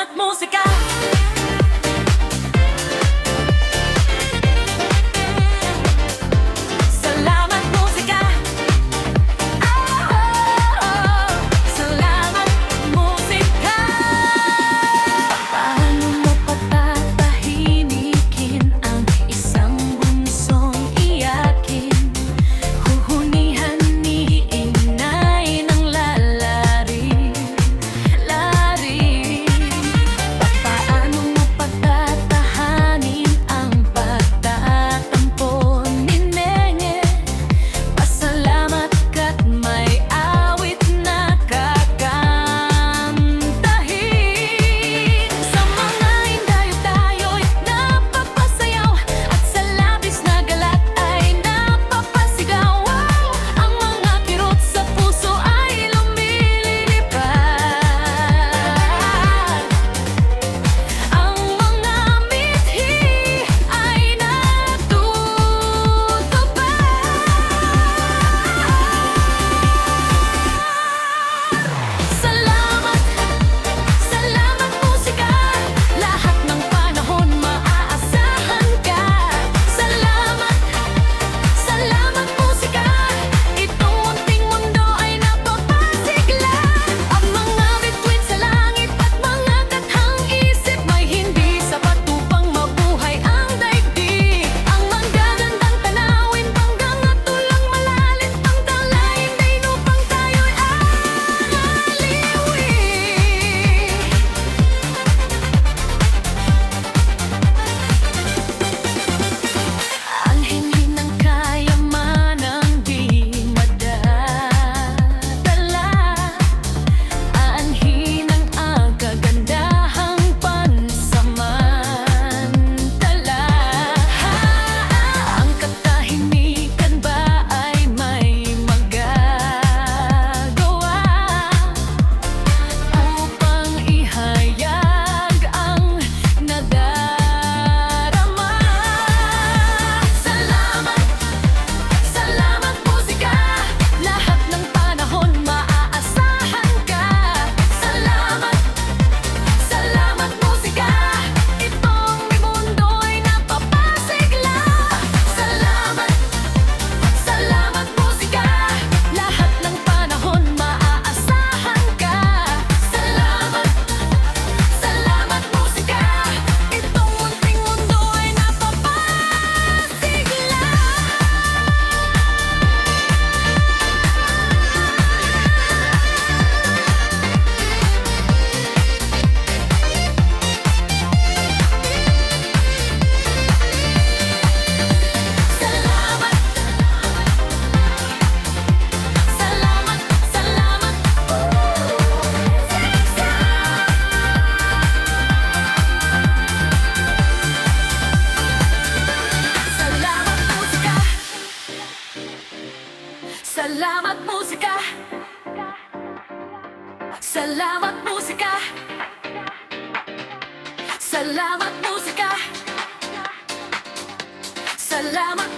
Salamat musika. Salamat musika. Salamat musika. Paano mo patatahimikin ang isang bunsong iyakin? Huhunihan ni inay ng lalari. Paano mo patatahanin ang pagtatampo ni Nenge? Pasalamat ka't may awit na kakantahin. Sa mga indayo-dayo'y napapasayaw, at sa labis na galat ay napapasigaw. Ang mga kirot sa puso ay lumilipad. Ang mga mithi ay natutupad. Salamat, salamat musika. Lahat ng panahon maaasahan ka. Salamat, salamat musika. Itong munting mundo ay napapasigla. Ang mga bituin sa langit at mga kathang isip may hindi sapat upang mabuhay ang daigdig. Ang magagandang tanawin hanggang at tulang malalim ang dalayin din upang tayo'y aliwin. Ang hinhin ng kayamanang di madadala, aanhin ang kagandahang pansamantala. Ang katahimikan ba ay may magagawa upang ihayag ang nadarama? Salamat, salamat musika. Lahat ng panahon maaasahan ka. Salamat, salamat musika. Itong mundo ay napapasigla. Salamat, salamat musika. Lahat ng panahon maaasahan ka. Salamat, salamat musika. Itong munting mundo ay napapasigla. Salamat, salamat, salamat. Salamat musika. Salamat musika. Salamat musika. Salamat musika. Salamat